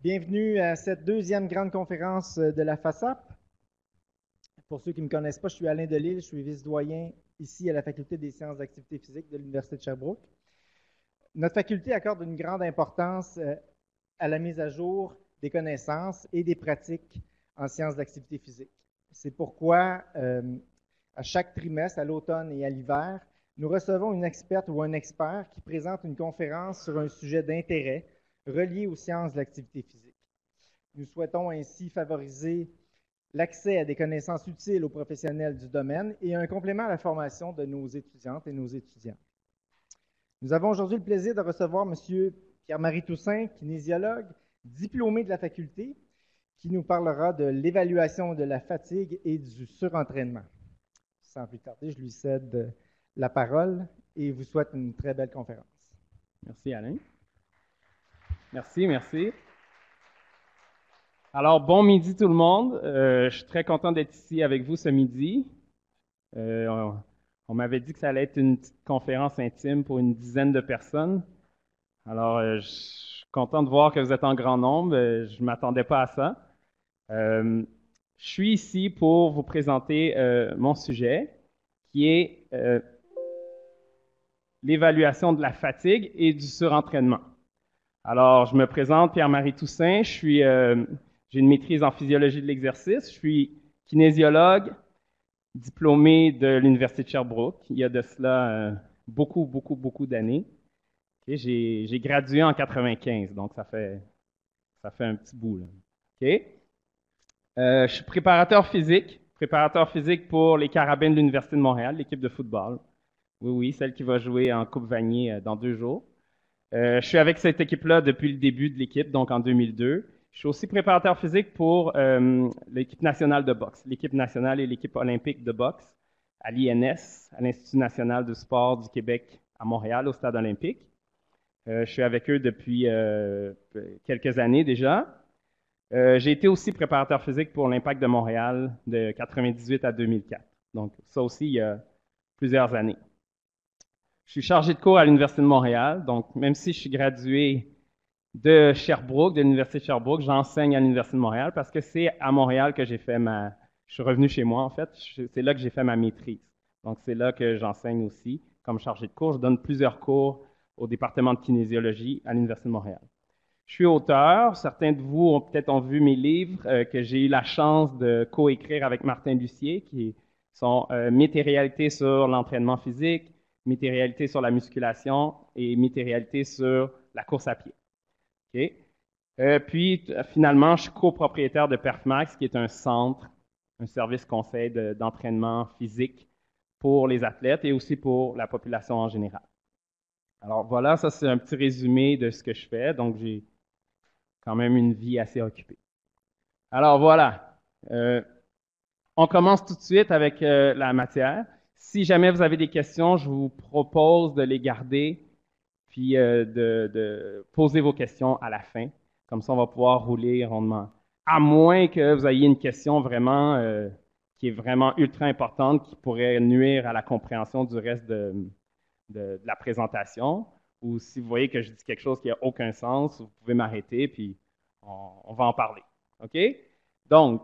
Bienvenue à cette deuxième grande conférence de la FASAP. Pour ceux qui ne me connaissent pas, je suis Alain Delisle, je suis vice-doyen ici à la Faculté des sciences d'activité physique de l'Université de Sherbrooke. Notre faculté accorde une grande importance à la mise à jour des connaissances et des pratiques en sciences d'activité physique. C'est pourquoi, à chaque trimestre, à l'automne et à l'hiver, nous recevons une experte ou un expert qui présente une conférence sur un sujet d'intérêt relié aux sciences de l'activité physique. Nous souhaitons ainsi favoriser l'accès à des connaissances utiles aux professionnels du domaine et un complément à la formation de nos étudiantes et nos étudiants. Nous avons aujourd'hui le plaisir de recevoir M. Pierre-Marie Toussaint, kinésiologue, diplômé de la faculté, qui nous parlera de l'évaluation de la fatigue et du surentraînement. Sans plus tarder, je lui cède la parole et vous souhaite une très belle conférence. Merci, Alain. Merci. Alors, bon midi tout le monde. Je suis très content d'être ici avec vous ce midi. On m'avait dit que ça allait être une petite conférence intime pour une dizaine de personnes. Alors, je suis content de voir que vous êtes en grand nombre. Je ne m'attendais pas à ça. Je suis ici pour vous présenter mon sujet, qui est l'évaluation de la fatigue et du surentraînement. Alors, je me présente, Pierre-Marie Toussaint, j'ai une maîtrise en physiologie de l'exercice, je suis kinésiologue, diplômé de l'Université de Sherbrooke, il y a de cela beaucoup d'années. Okay, j'ai gradué en 95, donc ça fait un petit bout, là. Okay. Je suis préparateur physique pour les Carabins de l'Université de Montréal, l'équipe de football. Oui, celle qui va jouer en Coupe Vanier dans 2 jours. Je suis avec cette équipe-là depuis le début de l'équipe, donc en 2002. Je suis aussi préparateur physique pour l'équipe nationale de boxe, l'équipe nationale et l'équipe olympique de boxe à l'INS, à l'Institut national de sport du Québec à Montréal, au Stade olympique. Je suis avec eux depuis quelques années déjà. J'ai été aussi préparateur physique pour l'Impact de Montréal de 98 à 2004. Donc ça aussi, il y a plusieurs années. Je suis chargé de cours à l'Université de Montréal, donc même si je suis gradué de Sherbrooke, de l'Université de Sherbrooke, j'enseigne à l'Université de Montréal parce que c'est à Montréal que j'ai fait je suis revenu chez moi en fait, c'est là que j'ai fait ma maîtrise. Donc c'est là que j'enseigne aussi comme chargé de cours. Je donne plusieurs cours au département de kinésiologie à l'Université de Montréal. Je suis auteur, certains de vous ont peut-être vu mes livres que j'ai eu la chance de coécrire avec Martin Lucier, qui sont Mythes et réalités sur l'entraînement physique, Mythes et réalités sur la musculation et Mythes et réalités sur la course à pied. Okay. Puis, finalement, je suis copropriétaire de PerfMax, qui est un centre, un service conseil d'entraînement physique pour les athlètes et aussi pour la population en général. Alors voilà, ça c'est un petit résumé de ce que je fais. Donc, j'ai quand même une vie assez occupée. Alors voilà, on commence tout de suite avec la matière. Si jamais vous avez des questions, je vous propose de les garder puis de poser vos questions à la fin. Comme ça, on va pouvoir rouler rondement. À moins que vous ayez une question vraiment qui est vraiment ultra importante, qui pourrait nuire à la compréhension du reste de la présentation, ou si vous voyez que je dis quelque chose qui n'a aucun sens, vous pouvez m'arrêter, puis on va en parler. OK? Donc,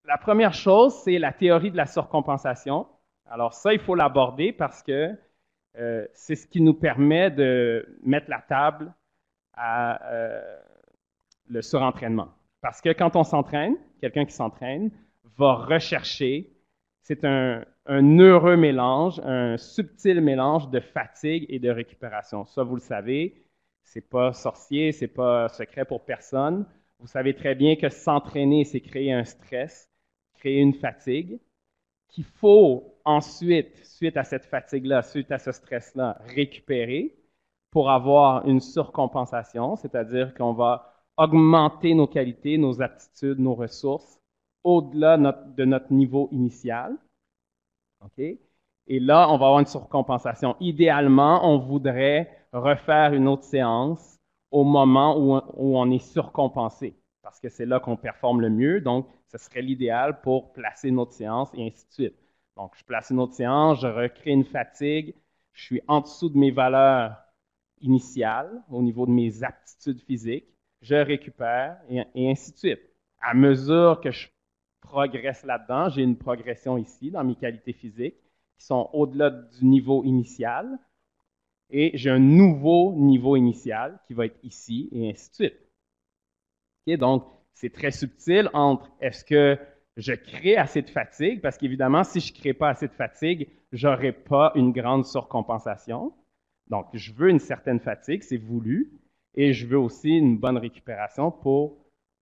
la première chose, c'est la théorie de la surcompensation. Alors ça, il faut l'aborder parce que c'est ce qui nous permet de mettre la table à le surentraînement. Parce que quand on s'entraîne, quelqu'un qui s'entraîne va rechercher, c'est un heureux mélange, un subtil mélange de fatigue et de récupération. Ça, vous le savez, c'est pas sorcier, c'est pas secret pour personne. Vous savez très bien que s'entraîner, c'est créer un stress, créer une fatigue, qu'il faut ensuite, suite à cette fatigue-là, suite à ce stress-là, récupérer pour avoir une surcompensation, c'est-à-dire qu'on va augmenter nos qualités, nos aptitudes, nos ressources au-delà de notre niveau initial. OK? Et là, on va avoir une surcompensation. Idéalement, on voudrait refaire une autre séance au moment où on est surcompensé, parce que c'est là qu'on performe le mieux. Donc, ce serait l'idéal pour placer une autre séance et ainsi de suite. Donc, je place une autre séance, je recrée une fatigue, je suis en dessous de mes valeurs initiales au niveau de mes aptitudes physiques. je récupère, et ainsi de suite. À mesure que je progresse là-dedans, j'ai une progression ici dans mes qualités physiques qui sont au-delà du niveau initial, et j'ai un nouveau niveau initial qui va être ici, et ainsi de suite. Okay, donc, c'est très subtil entre est-ce que je crée assez de fatigue, parce qu'évidemment, si je ne crée pas assez de fatigue, je n'aurai pas une grande surcompensation. Donc, je veux une certaine fatigue, c'est voulu, et je veux aussi une bonne récupération pour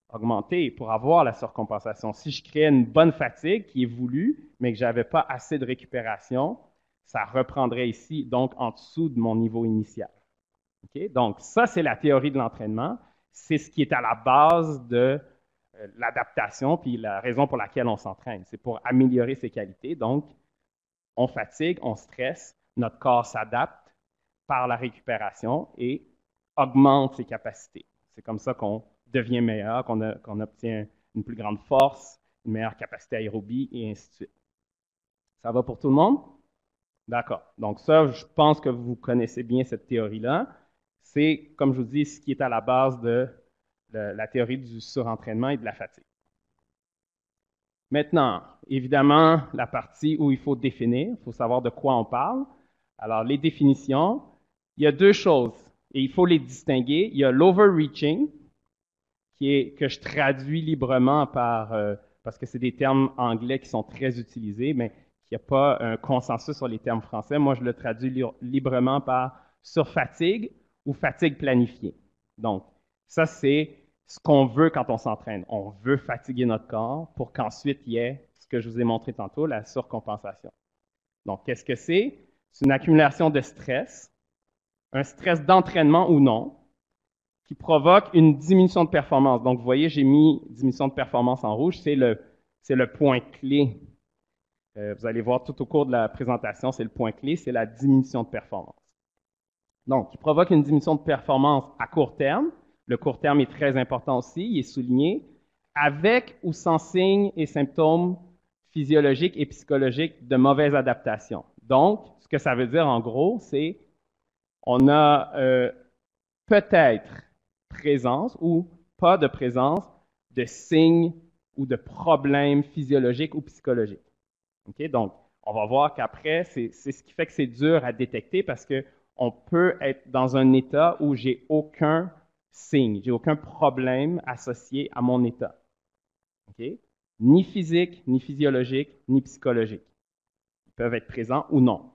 augmenter, pour avoir la surcompensation. Si je crée une bonne fatigue qui est voulue, mais que je n'avais pas assez de récupération, ça reprendrait ici, donc en dessous de mon niveau initial. Okay? Donc, ça, c'est la théorie de l'entraînement. C'est ce qui est à la base de l'adaptation, puis la raison pour laquelle on s'entraîne. C'est pour améliorer ses qualités. Donc, on fatigue, on stresse, notre corps s'adapte par la récupération et augmente ses capacités. C'est comme ça qu'on devient meilleur, qu'on obtient une plus grande force, une meilleure capacité aérobie, et ainsi de suite. Ça va pour tout le monde? D'accord. Donc ça, je pense que vous connaissez bien cette théorie-là. C'est, comme je vous dis, ce qui est à la base de la théorie du surentraînement et de la fatigue. Maintenant, évidemment, la partie où il faut définir, il faut savoir de quoi on parle. Alors, les définitions, il y a deux choses et il faut les distinguer. Il y a l'overreaching, que je traduis librement parce que c'est des termes anglais qui sont très utilisés, mais il n'y a pas un consensus sur les termes français. Moi, je le traduis librement par surfatigue ou fatigue planifiée. Donc, ça, c'est ce qu'on veut quand on s'entraîne. On veut fatiguer notre corps pour qu'ensuite il y ait ce que je vous ai montré tantôt, la surcompensation. Donc, qu'est-ce que c'est? C'est une accumulation de stress, un stress d'entraînement ou non, qui provoque une diminution de performance. Donc, vous voyez, j'ai mis diminution de performance en rouge, c'est le point clé. Vous allez voir tout au cours de la présentation, c'est le point clé, c'est la diminution de performance. Donc, qui provoque une diminution de performance à court terme. Le court terme est très important aussi, il est souligné, avec ou sans signes et symptômes physiologiques et psychologiques de mauvaise adaptation. Donc, ce que ça veut dire en gros, c'est on a peut-être présence ou pas de présence de signes ou de problèmes physiologiques ou psychologiques. Okay? Donc, on va voir qu'après, c'est ce qui fait que c'est dur à détecter parce qu'on peut être dans un état où j'ai aucun signe, j'ai aucun problème associé à mon état. Okay? Ni physique, ni physiologique, ni psychologique. Ils peuvent être présents ou non.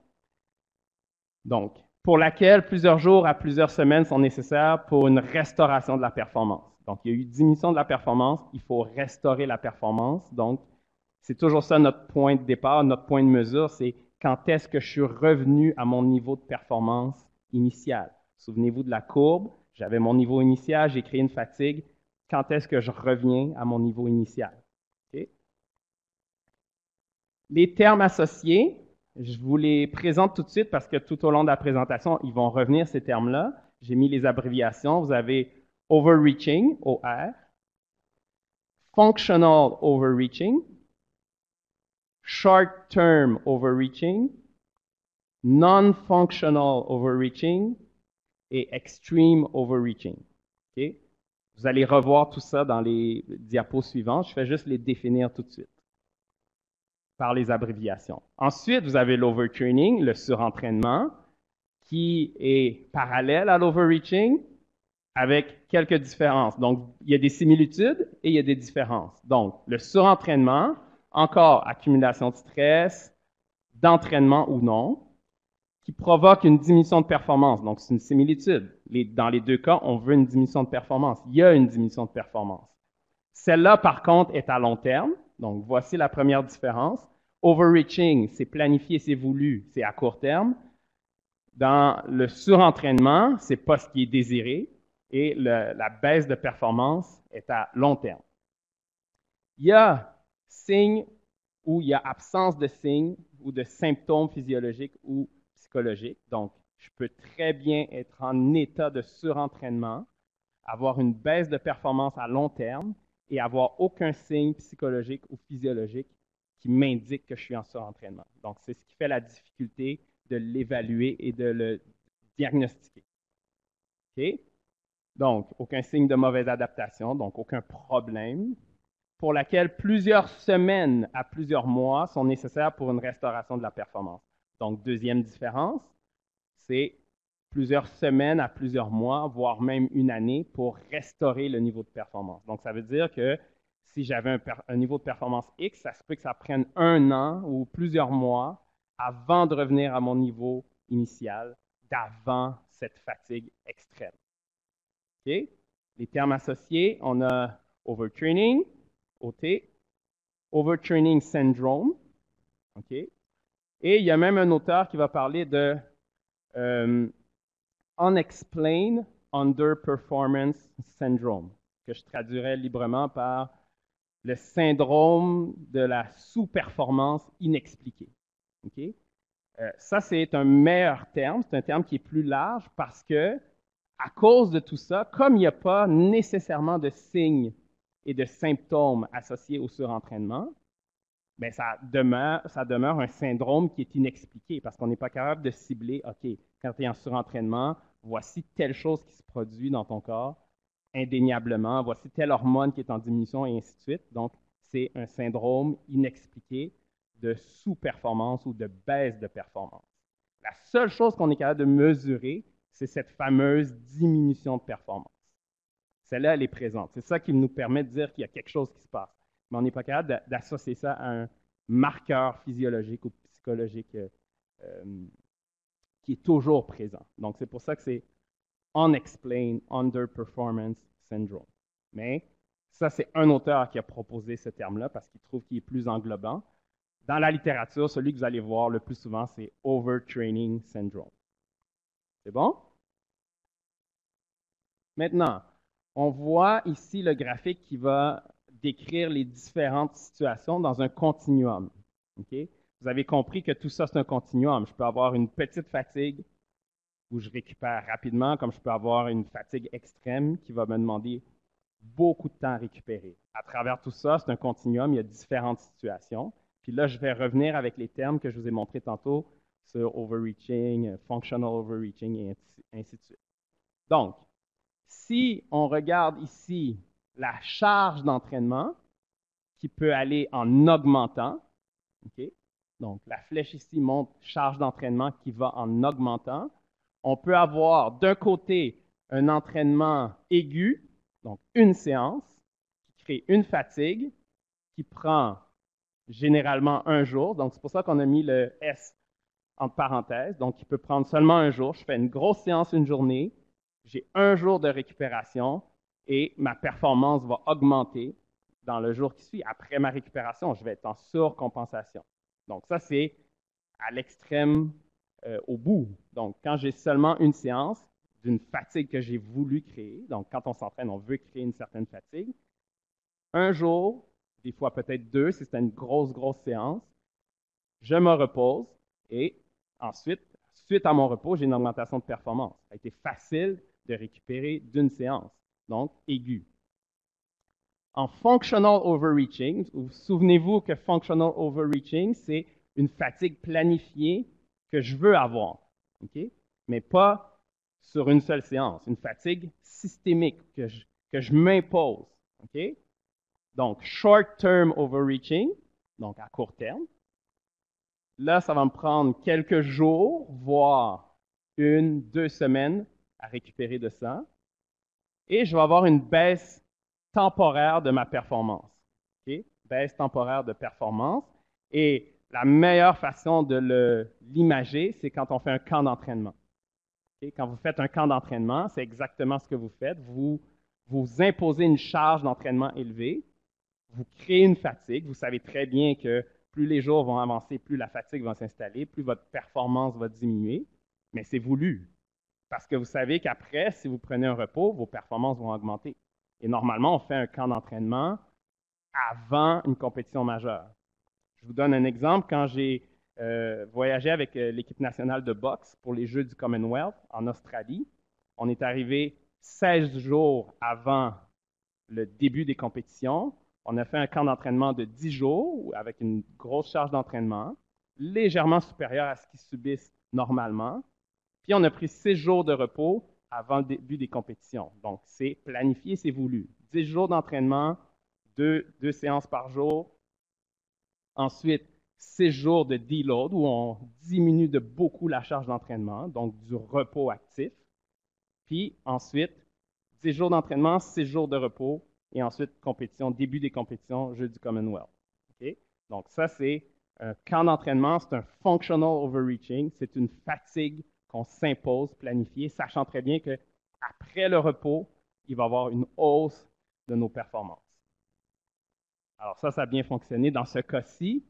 Donc, pour laquelle plusieurs jours à plusieurs semaines sont nécessaires pour une restauration de la performance. Donc, il y a eu diminution de la performance, il faut restaurer la performance. Donc, c'est toujours ça notre point de départ, notre point de mesure, c'est quand est-ce que je suis revenu à mon niveau de performance initial. Souvenez-vous de la courbe, j'avais mon niveau initial, j'ai créé une fatigue. Quand est-ce que je reviens à mon niveau initial? Okay? Les termes associés, je vous les présente tout de suite parce que tout au long de la présentation, ils vont revenir ces termes-là. J'ai mis les abréviations. Vous avez overreaching, OR, functional overreaching, short-term overreaching, non-functional overreaching et extreme overreaching. Okay? Vous allez revoir tout ça dans les diapos suivantes. Je fais juste les définir tout de suite par les abréviations. Ensuite, vous avez l'overtraining, le surentraînement, qui est parallèle à l'overreaching avec quelques différences. Donc, il y a des similitudes et il y a des différences. Donc, le surentraînement, encore accumulation de stress, d'entraînement ou non, qui provoque une diminution de performance. Donc, c'est une similitude. Dans les deux cas, on veut une diminution de performance. Il y a une diminution de performance. Celle-là, par contre, est à long terme. Donc, voici la première différence. Overreaching, c'est planifié, c'est voulu, c'est à court terme. Dans le surentraînement, c'est pas ce qui est désiré et la baisse de performance est à long terme. Il y a signe ou il y a absence de signes ou de symptômes physiologiques ou psychologiques. Donc, je peux très bien être en état de surentraînement, avoir une baisse de performance à long terme et avoir aucun signe psychologique ou physiologique qui m'indique que je suis en surentraînement. Donc, c'est ce qui fait la difficulté de l'évaluer et de le diagnostiquer. Okay? Donc, aucun signe de mauvaise adaptation, donc aucun problème, pour laquelle plusieurs semaines à plusieurs mois sont nécessaires pour une restauration de la performance. Donc, deuxième différence, c'est plusieurs semaines à plusieurs mois, voire même une année, pour restaurer le niveau de performance. Donc, ça veut dire que si j'avais un niveau de performance X, ça se peut que ça prenne un an ou plusieurs mois avant de revenir à mon niveau initial, d'avant cette fatigue extrême. OK? Les termes associés, on a overtraining, OT, overtraining syndrome, OK? Et il y a même un auteur qui va parler de unexplained underperformance syndrome, que je traduirais librement par le syndrome de la sous-performance inexpliquée. OK? Ça, c'est un meilleur terme, c'est un terme qui est plus large parce que, à cause de tout ça, comme il n'y a pas nécessairement de signes et de symptômes associés au surentraînement, bien, ça demeure un syndrome qui est inexpliqué parce qu'on n'est pas capable de cibler, OK, quand tu es en surentraînement, voici telle chose qui se produit dans ton corps, indéniablement, voici telle hormone qui est en diminution et ainsi de suite. Donc, c'est un syndrome inexpliqué de sous-performance ou de baisse de performance. La seule chose qu'on est capable de mesurer, c'est cette fameuse diminution de performance. Celle-là, elle est présente. C'est ça qui nous permet de dire qu'il y a quelque chose qui se passe. Mais on n'est pas capable d'associer ça à un marqueur physiologique ou psychologique qui est toujours présent. Donc, c'est pour ça que c'est unexplained underperformance syndrome. Mais ça, c'est un auteur qui a proposé ce terme-là parce qu'il trouve qu'il est plus englobant. Dans la littérature, celui que vous allez voir le plus souvent, c'est overtraining syndrome. C'est bon? Maintenant, on voit ici le graphique qui va décrire les différentes situations dans un continuum. Okay? Vous avez compris que tout ça, c'est un continuum. Je peux avoir une petite fatigue où je récupère rapidement, comme je peux avoir une fatigue extrême qui va me demander beaucoup de temps à récupérer. À travers tout ça, c'est un continuum, il y a différentes situations. Puis là, je vais revenir avec les termes que je vous ai montrés tantôt sur overreaching, functional overreaching et ainsi de suite. Donc, si on regarde ici la charge d'entraînement qui peut aller en augmentant, okay? Donc la flèche ici montre charge d'entraînement qui va en augmentant. On peut avoir d'un côté un entraînement aigu, donc une séance, qui crée une fatigue, qui prend généralement un jour. Donc c'est pour ça qu'on a mis le S entre parenthèses. Donc il peut prendre seulement un jour. Je fais une grosse séance une journée, j'ai un jour de récupération et ma performance va augmenter dans le jour qui suit. Après ma récupération, je vais être en surcompensation. Donc ça, c'est à l'extrême au bout. Donc quand j'ai seulement une séance d'une fatigue que j'ai voulu créer, donc quand on s'entraîne, on veut créer une certaine fatigue, un jour, des fois peut-être deux si c'est une grosse séance, je me repose et ensuite, suite à mon repos, j'ai une augmentation de performance. Ça a été facile de récupérer d'une séance, donc aiguë. En functional overreaching, souvenez-vous que functional overreaching, c'est une fatigue planifiée que je veux avoir, okay? Mais pas sur une seule séance, une fatigue systémique que je m'impose. Okay? Donc, short-term overreaching, donc à court terme. Là, ça va me prendre quelques jours, voire 1-2 semaines à récupérer de ça. Et je vais avoir une baisse temporaire de ma performance. Okay? Baisse temporaire de performance. Et la meilleure façon de l'imager, c'est quand on fait un camp d'entraînement. Okay? Quand vous faites un camp d'entraînement, c'est exactement ce que vous faites. Vous imposez une charge d'entraînement élevée. Vous créez une fatigue. Vous savez très bien que plus les jours vont avancer, plus la fatigue va s'installer, plus votre performance va diminuer. Mais c'est voulu. Parce que vous savez qu'après, si vous prenez un repos, vos performances vont augmenter. Et normalement, on fait un camp d'entraînement avant une compétition majeure. Je vous donne un exemple. Quand j'ai voyagé avec l'équipe nationale de boxe pour les Jeux du Commonwealth en Australie, on est arrivé 16 jours avant le début des compétitions. On a fait un camp d'entraînement de 10 jours avec une grosse charge d'entraînement, légèrement supérieure à ce qu'ils subissent normalement. Puis on a pris 6 jours de repos avant le début des compétitions. Donc, c'est planifié, c'est voulu. 10 jours d'entraînement, deux séances par jour. Ensuite, 6 jours de deload où on diminue de beaucoup la charge d'entraînement, donc du repos actif. Puis ensuite, 10 jours d'entraînement, 6 jours de repos, et ensuite compétition, début des compétitions, jeu du Commonwealth. Okay? Donc ça, c'est un camp d'entraînement, c'est un functional overreaching, c'est une fatigue qu'on s'impose, planifiée, sachant très bien qu'après le repos, il va y avoir une hausse de nos performances. Alors ça a bien fonctionné. Dans ce cas-ci,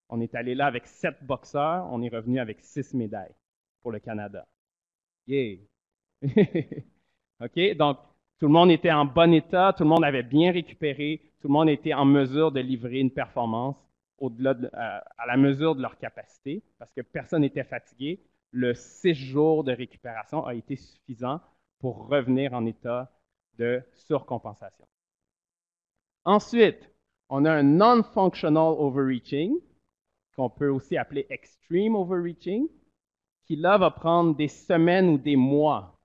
on est allé là avec 7 boxeurs, on est revenu avec 6 médailles pour le Canada. Yeah! OK? Donc, tout le monde était en bon état, tout le monde avait bien récupéré, tout le monde était en mesure de livrer une performance au-delà à la mesure de leur capacité, parce que personne n'était fatigué. Le 6 jours de récupération a été suffisant pour revenir en état de surcompensation. Ensuite, on a un non-functional overreaching, qu'on peut aussi appeler extreme overreaching, qui là va prendre des semaines ou des mois.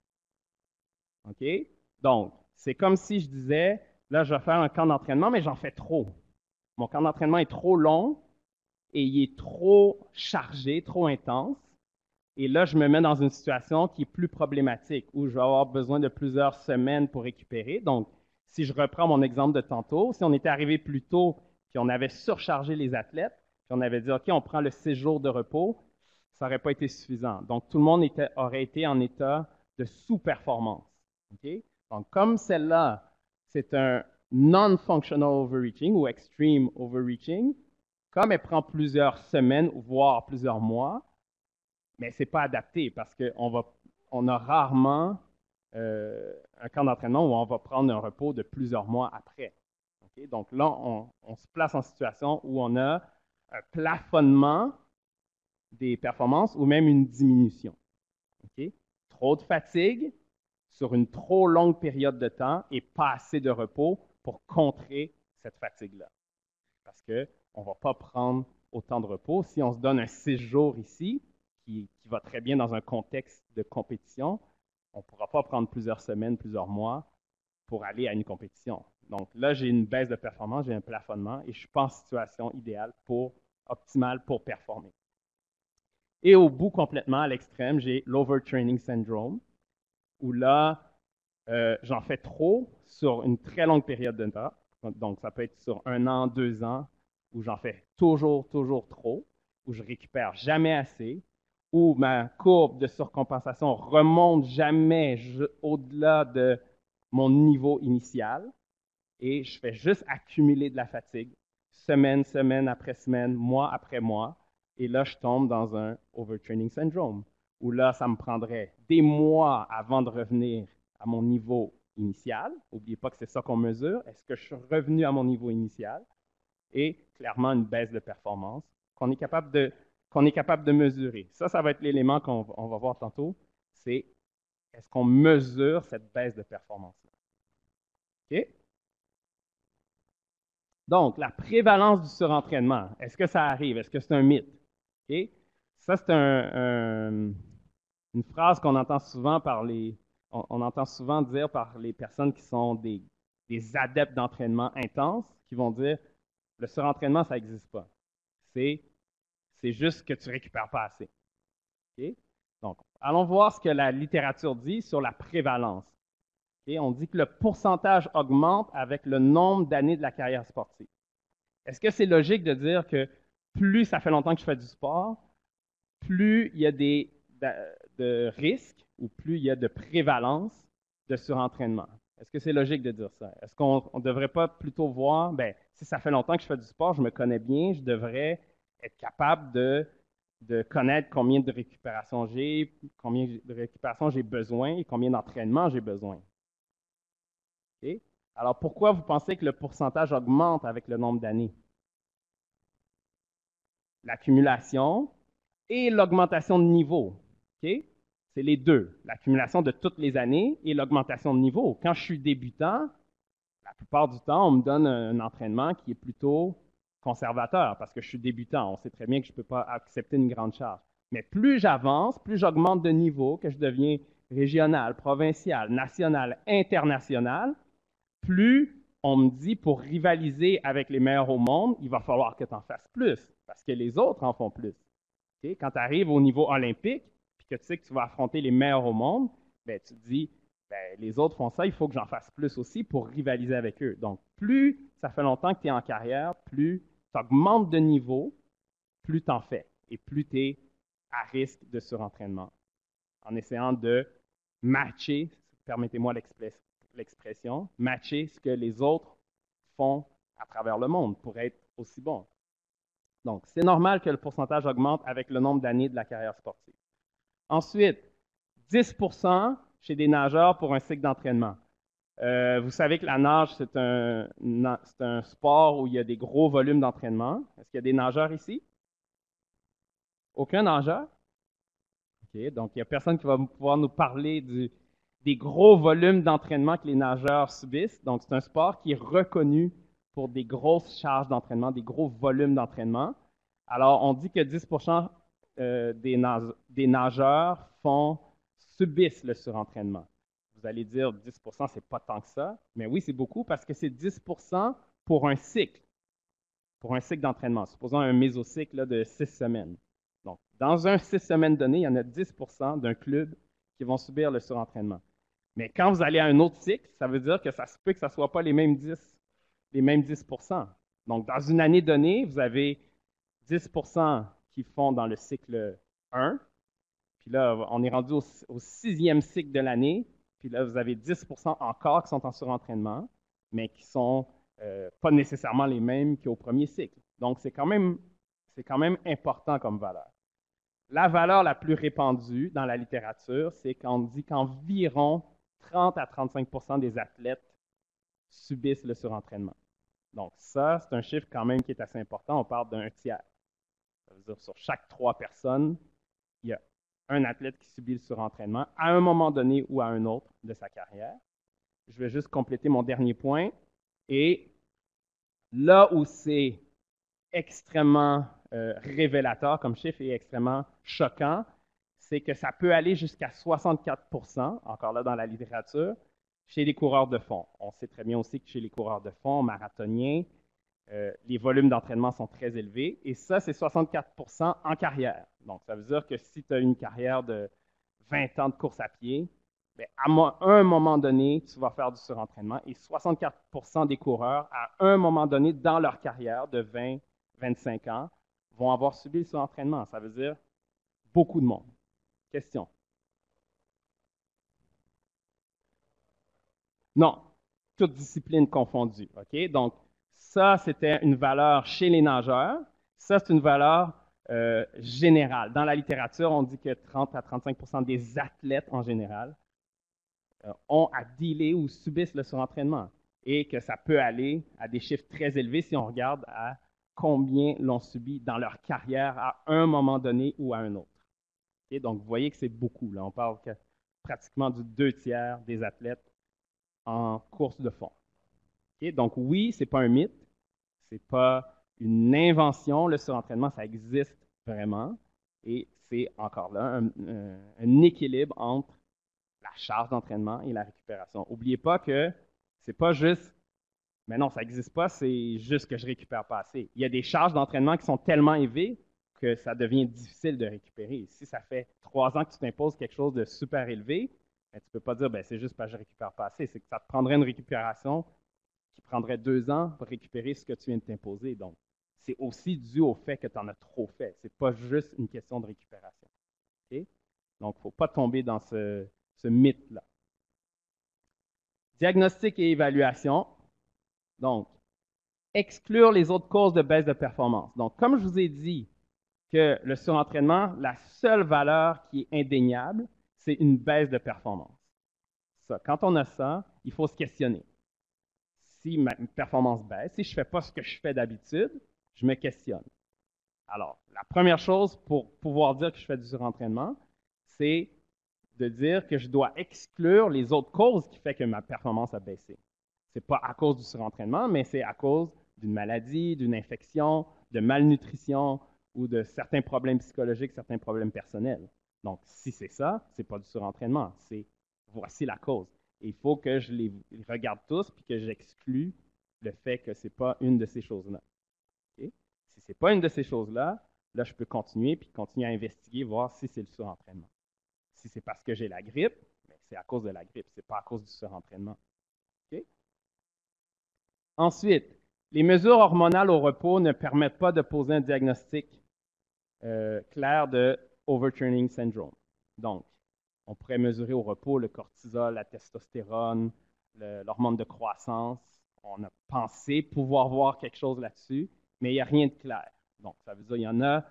OK? Donc, c'est comme si je disais, là, je vais faire un camp d'entraînement, mais j'en fais trop. Mon camp d'entraînement est trop long et il est trop chargé, trop intense. Et là, je me mets dans une situation qui est plus problématique, où je vais avoir besoin de plusieurs semaines pour récupérer. Donc, si je reprends mon exemple de tantôt, si on était arrivé plus tôt, puis on avait surchargé les athlètes, puis on avait dit, OK, on prend le 6 jours de repos, ça n'aurait pas été suffisant. Donc, tout le monde aurait été en état de sous-performance. Okay? Donc, comme celle-là, c'est un non-functional overreaching ou extreme overreaching, comme elle prend plusieurs semaines, voire plusieurs mois, mais ce n'est pas adapté parce qu'on a rarement un camp d'entraînement où on va prendre un repos de plusieurs mois après. Okay? Donc là, on se place en situation où on a un plafonnement des performances ou même une diminution. Okay? Trop de fatigue sur une trop longue période de temps et pas assez de repos pour contrer cette fatigue-là. Parce qu'on ne va pas prendre autant de repos. Si on se donne un 6 jours ici, qui va très bien dans un contexte de compétition, on ne pourra pas prendre plusieurs semaines, plusieurs mois pour aller à une compétition. Donc là, j'ai une baisse de performance, j'ai un plafonnement et je ne suis pas en situation idéale optimale pour performer. Et au bout complètement, à l'extrême, j'ai l'overtraining syndrome, où là, j'en fais trop sur une très longue période de temps. Donc, ça peut être sur 1 an, 2 ans, où j'en fais toujours trop, où je récupère jamais assez, où ma courbe de surcompensation remonte jamais au-delà de mon niveau initial, et je fais juste accumuler de la fatigue, semaine après semaine, mois après mois, et là, je tombe dans un overtraining syndrome, où là, ça me prendrait des mois avant de revenir à mon niveau initial. N'oubliez pas que c'est ça qu'on mesure. Est-ce que je suis revenu à mon niveau initial? Et clairement, une baisse de performance qu'on est capable de mesurer. Ça va être l'élément qu'on va voir tantôt. C'est est-ce qu'on mesure cette baisse de performance-là? OK? Donc, la prévalence du surentraînement, est-ce que ça arrive? Est-ce que c'est un mythe? Okay? Ça, c'est une phrase qu'on entend souvent on entend souvent dire par les personnes qui sont des adeptes d'entraînement intense, qui vont dire le surentraînement, ça n'existe pas. C'est juste que tu ne récupères pas assez. Okay? Donc, allons voir ce que la littérature dit sur la prévalence. Okay? On dit que le pourcentage augmente avec le nombre d'années de la carrière sportive. Est-ce que c'est logique de dire que plus ça fait longtemps que je fais du sport, plus il y a de risques ou plus il y a de prévalence de surentraînement? Est-ce que c'est logique de dire ça? Est-ce qu'on ne devrait pas plutôt voir, si ça fait longtemps que je fais du sport, je me connais bien, je devrais être capable de connaître combien de récupération j'ai besoin et combien d'entraînement j'ai besoin. Okay? Alors, pourquoi vous pensez que le pourcentage augmente avec le nombre d'années? L'accumulation et l'augmentation de niveau. Okay? C'est les deux, l'accumulation de toutes les années et l'augmentation de niveau. Quand je suis débutant, la plupart du temps, on me donne un entraînement qui est plutôt conservateur parce que je suis débutant. On sait très bien que je ne peux pas accepter une grande charge. Mais plus j'avance, plus j'augmente de niveau, que je deviens régional, provincial, national, international, plus on me dit pour rivaliser avec les meilleurs au monde, il va falloir que tu en fasses plus parce que les autres en font plus. Okay? Quand tu arrives au niveau olympique, puis que tu sais que tu vas affronter les meilleurs au monde, ben, tu te dis, ben, les autres font ça, il faut que j'en fasse plus aussi pour rivaliser avec eux. Donc, plus ça fait longtemps que tu es en carrière, plus tu augmentes de niveau, plus tu en fais et plus tu es à risque de surentraînement en essayant de matcher, permettez-moi l'expression, matcher ce que les autres font à travers le monde pour être aussi bon. Donc, c'est normal que le pourcentage augmente avec le nombre d'années de la carrière sportive. Ensuite, 10% chez des nageurs pour un cycle d'entraînement. Vous savez que la nage, c'est un sport où il y a des gros volumes d'entraînement. Est-ce qu'il y a des nageurs ici? Aucun nageur? OK, donc il n'y a personne qui va pouvoir nous parler des gros volumes d'entraînement que les nageurs subissent. Donc, c'est un sport qui est reconnu pour des grosses charges d'entraînement, des gros volumes d'entraînement. Alors, on dit que 10% des nageurs subissent le surentraînement. Vous allez dire 10%, c'est pas tant que ça. Mais oui, c'est beaucoup parce que c'est 10% pour un cycle d'entraînement. Supposons un mésocycle là, de 6 semaines. Donc, dans un 6 semaines donné, il y en a 10% d'un club qui vont subir le surentraînement. Mais quand vous allez à un autre cycle, ça veut dire que ça se peut que ça ne soit pas les mêmes 10%. Donc, dans une année donnée, vous avez 10% qui font dans le cycle 1. Puis là, on est rendu au 6e cycle de l'année. Puis là, vous avez 10% encore qui sont en surentraînement, mais qui ne sont pas nécessairement les mêmes qu'au premier cycle. Donc, c'est quand même important comme valeur. La valeur la plus répandue dans la littérature, c'est qu'on dit qu'environ 30 à 35% des athlètes subissent le surentraînement. Donc, ça, c'est un chiffre quand même qui est assez important. On parle d'un tiers. Ça veut dire sur chaque 3 personnes, il y a un athlète qui subit le surentraînement à un moment donné ou à un autre de sa carrière. Je vais juste compléter mon dernier point. Et là où c'est extrêmement révélateur comme chiffre et extrêmement choquant, c'est que ça peut aller jusqu'à 64%, encore là dans la littérature, chez les coureurs de fond. On sait très bien aussi que chez les coureurs de fond, marathoniens, les volumes d'entraînement sont très élevés. Et ça, c'est 64% en carrière. Donc, ça veut dire que si tu as une carrière de 20 ans de course à pied, bien, à un moment donné, tu vas faire du surentraînement. Et 64% des coureurs, à un moment donné dans leur carrière de 20-25 ans, vont avoir subi le surentraînement. Ça veut dire beaucoup de monde. Question? Non, toutes disciplines confondues. OK? Donc, ça, c'était une valeur chez les nageurs. Ça, c'est une valeur générale. Dans la littérature, on dit que 30 à 35% des athlètes en général ont à dealer ou subissent le surentraînement et que ça peut aller à des chiffres très élevés si on regarde à combien l'ont subi dans leur carrière à un moment donné ou à un autre. Okay? Donc, vous voyez que c'est beaucoup. Là. On parle que pratiquement du 2/3 des athlètes en course de fond. Okay? Donc, oui, ce n'est pas un mythe, ce n'est pas une invention. Le surentraînement, ça existe vraiment et c'est encore là un équilibre entre la charge d'entraînement et la récupération. N'oubliez pas que c'est pas juste, mais non, ça n'existe pas, c'est juste que je récupère pas assez. Il y a des charges d'entraînement qui sont tellement élevées que ça devient difficile de récupérer. Si ça fait 3 ans que tu t'imposes quelque chose de super élevé, ben, tu ne peux pas dire, ben, c'est juste parce que je récupère pas assez. C'est que ça te prendrait une récupération qui prendrait 2 ans pour récupérer ce que tu viens de t'imposer. Donc, c'est aussi dû au fait que tu en as trop fait. Ce n'est pas juste une question de récupération. Okay? Donc, il ne faut pas tomber dans ce mythe-là. Diagnostic et évaluation. Donc, exclure les autres causes de baisse de performance. Donc, comme je vous ai dit que le surentraînement, la seule valeur qui est indéniable, c'est une baisse de performance. Ça, quand on a ça, il faut se questionner. Si ma performance baisse, si je ne fais pas ce que je fais d'habitude, je me questionne. Alors, la première chose pour pouvoir dire que je fais du surentraînement, c'est de dire que je dois exclure les autres causes qui font que ma performance a baissé. Ce n'est pas à cause du surentraînement, mais c'est à cause d'une maladie, d'une infection, de malnutrition ou de certains problèmes psychologiques, certains problèmes personnels. Donc, si c'est ça, c'est pas du surentraînement, c'est voici la cause. Et il faut que je les regarde tous puis que j'exclue le fait que c'est pas une de ces choses-là. OK? Si c'est pas une de ces choses-là, là, je peux continuer puis continuer à investiguer, voir si c'est le surentraînement. Si c'est parce que j'ai la grippe, ben, c'est à cause de la grippe, c'est pas à cause du surentraînement. OK? Ensuite, les mesures hormonales au repos ne permettent pas de poser un diagnostic clair de overtraining syndrome. Donc, on pourrait mesurer au repos le cortisol, la testostérone, l'hormone de croissance. On a pensé pouvoir voir quelque chose là-dessus, mais il n'y a rien de clair. Donc, ça veut dire qu'il y en a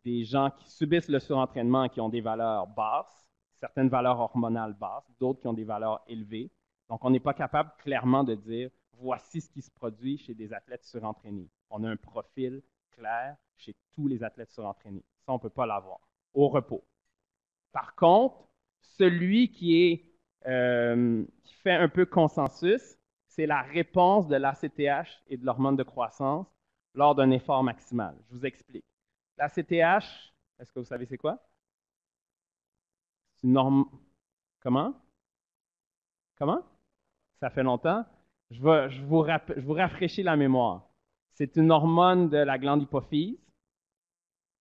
des gens qui subissent le surentraînement qui ont des valeurs basses, certaines valeurs hormonales basses, d'autres qui ont des valeurs élevées. Donc, on n'est pas capable clairement de dire voici ce qui se produit chez des athlètes surentraînés. On a un profil clair chez tous les athlètes surentraînés. Ça, on ne peut pas l'avoir au repos. Par contre, celui qui fait un peu consensus, c'est la réponse de l'ACTH et de l'hormone de croissance lors d'un effort maximal. Je vous explique. L'ACTH, est-ce que vous savez c'est quoi? C'est une norme. Comment? Comment? Ça fait longtemps? Je vous rafraîchis la mémoire. C'est une hormone de la glande hypophyse,